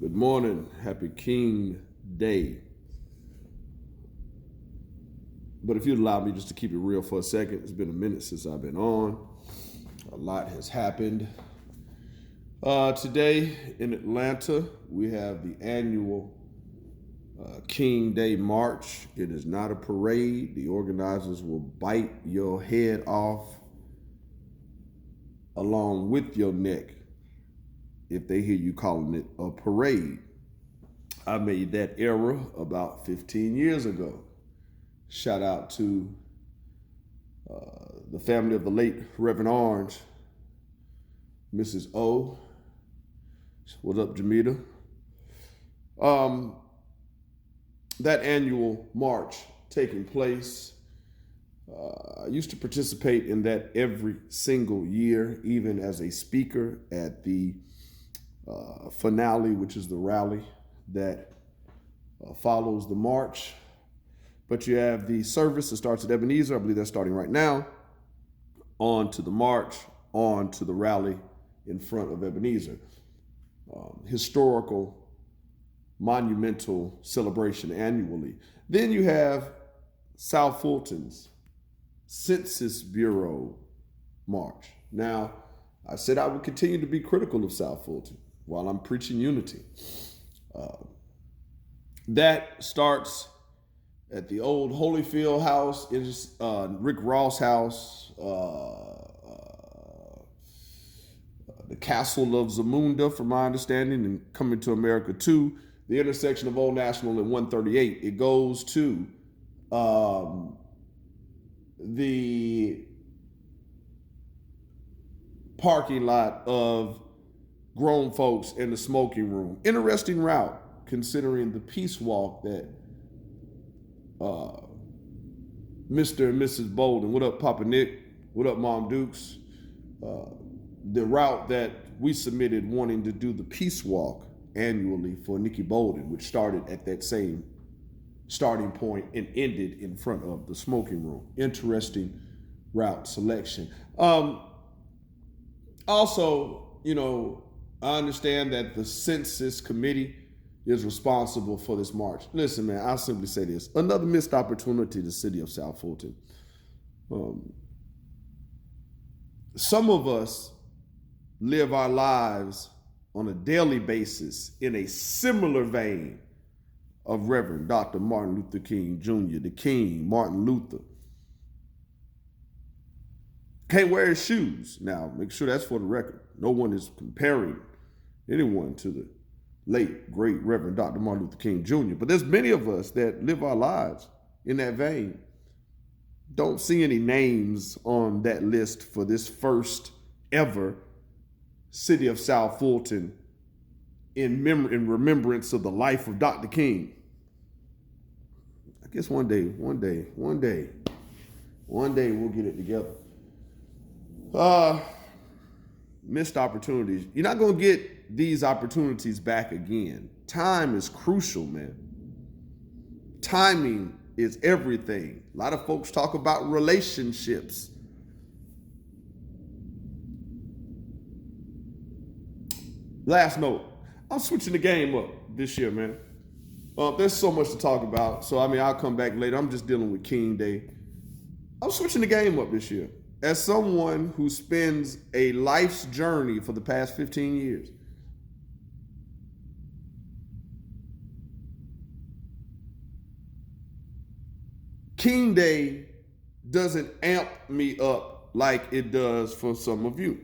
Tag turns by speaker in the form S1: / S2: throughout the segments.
S1: Good morning. Happy King Day. But if you'd allow me just to keep it real for a second, it's been a minute since I've been on. A lot has happened. Today in Atlanta, we have the annual King Day March. It is not a parade. The organizers will bite your head off along with your neck if they hear you calling it a parade. I made that error about 15 years ago. Shout out to the family of the late Reverend Orange, Mrs. O. What's up, Jamita? That annual march taking place. I used to participate in that every single year, even as a speaker at the finale, which is the rally that follows the march. But you have the service that starts at Ebenezer. I believe that's starting right now. On to the march, on to the rally in front of Ebenezer. Historical, monumental celebration annually. Then you have South Fulton's Census Bureau March. Now, I said I would continue to be critical of South Fulton while I'm preaching unity. That starts at the old Holyfield house. It is Rick Ross house, the Castle of Zamunda, from my understanding, and Coming to America 2, the intersection of Old National and 138. It goes to the parking lot of grown folks in the smoking room. Interesting route, considering the peace walk that Mr. and Mrs. Bolden, what up, Papa Nick? What up, Mom Dukes? The route that we submitted wanting to do the peace walk annually for Nikki Bolden, which started at that same starting point and ended in front of the smoking room. Interesting route selection. Also, I understand that the Census Committee is responsible for this march. Listen, man, I'll simply say this. Another missed opportunity to the city of South Fulton. Some of us live our lives on a daily basis in a similar vein of Reverend Dr. Martin Luther King Jr., the King, Martin Luther. Can't wear his shoes. Now, make sure that's for the record. No one is comparing anyone to the late, great Reverend Dr. Martin Luther King Jr. But there's many of us that live our lives in that vein. Don't see any names on that list for this first ever City of South Fulton in remembrance of the life of Dr. King. I guess one day we'll get it together. Missed opportunities. You're not going to get these opportunities back again. Time is crucial, man. Timing is everything. A lot of folks talk about relationships. Last note, I'm switching the game up this year, man. There's so much to talk about. So, I'll come back later. I'm just dealing with King Day. I'm switching the game up this year. As someone who spends a life's journey for the past 15 years, King Day doesn't amp me up like it does for some of you.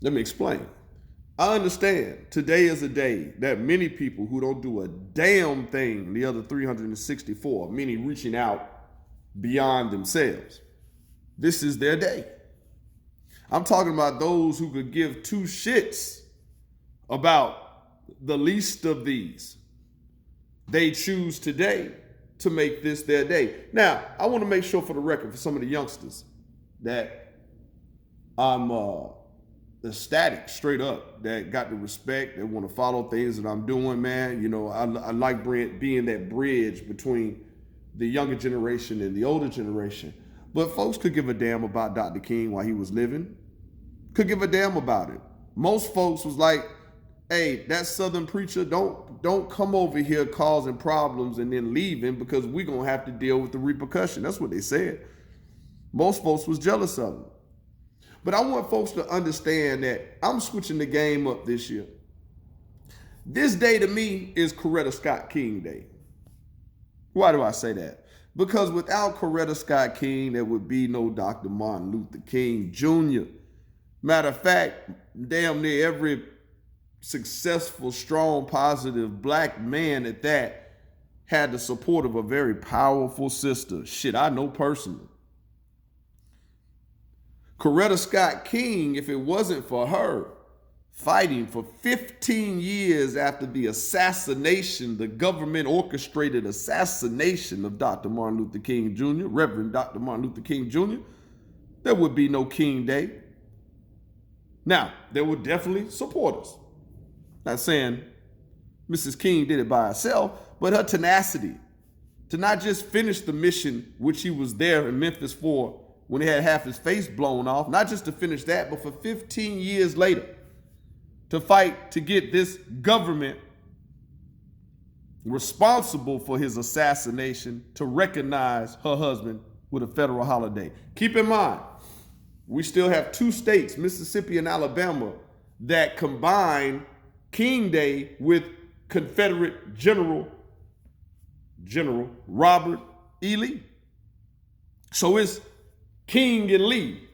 S1: Let me explain. I understand today is a day that many people who don't do a damn thing the other 364, many reaching out beyond themselves. This is their day. I'm talking about those who could give two shits about the least of these. They choose today to make this their day. Now, I want to make sure for the record for some of the youngsters that I'm ecstatic, straight up, that got the respect, that want to follow things that I'm doing, man. I like being that bridge between the younger generation and the older generation. But folks could give a damn about Dr. King while he was living. Could give a damn about it. Most folks was like, hey, that Southern preacher, don't come over here causing problems and then leaving, because we're going to have to deal with the repercussion. That's what they said. Most folks was jealous of him. But I want folks to understand that I'm switching the game up this year. This day to me is Coretta Scott King Day. Why do I say that? Because without Coretta Scott King, there would be no Dr. Martin Luther King Jr. Matter of fact, damn near every successful, strong, positive black man at that had the support of a very powerful sister. Shit, I know personally. Coretta Scott King, if it wasn't for her fighting for 15 years after the assassination, the government orchestrated assassination of Dr. Martin Luther King Jr., Reverend Dr. Martin Luther King Jr., there would be no King Day. Now, there were definitely supporters. Not saying Mrs. King did it by herself, but her tenacity to not just finish the mission which he was there in Memphis for when he had half his face blown off, not just to finish that, but for 15 years later, to fight to get this government responsible for his assassination to recognize her husband with a federal holiday. Keep in mind, we still have two states, Mississippi and Alabama, that combine King Day with Confederate General Robert E. Lee. So it's King and Lee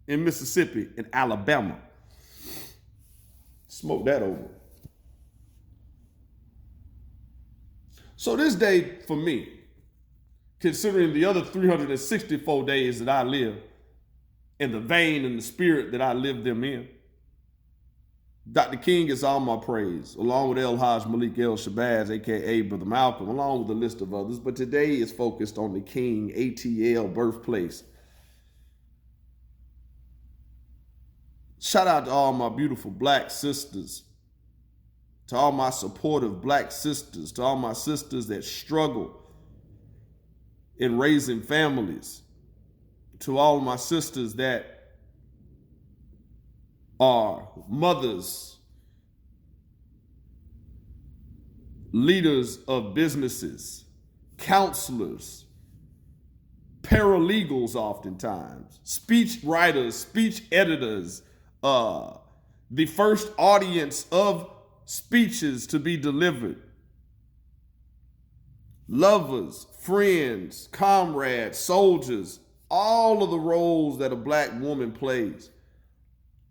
S1: in Mississippi and Alabama. Smoke that over. So this day for me, considering the other 364 days that I live, in the vein and the spirit that I live them in, Dr. King gets all my praise, along with El Haj Malik El Shabazz, a.k.a. Brother Malcolm, along with a list of others. But today is focused on the King ATL birthplace. Shout out to all my beautiful black sisters, to all my supportive black sisters, to all my sisters that struggle in raising families, to all my sisters that are mothers, leaders of businesses, counselors, paralegals oftentimes, speech writers, speech editors, the first audience of speeches to be delivered, lovers, friends, comrades, soldiers, all of the roles that a black woman plays,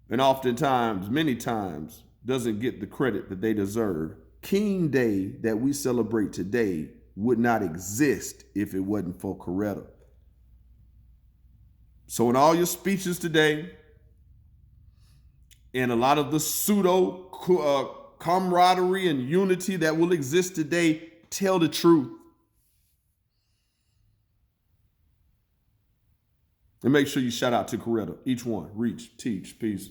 S1: and oftentimes, many times, doesn't get the credit that they deserve. King Day that we celebrate today would not exist if it wasn't for Coretta. So in all your speeches today, and a lot of the pseudo camaraderie and unity that will exist today, tell the truth. And make sure you shout out to Coretta. Each one. Reach, teach, peace.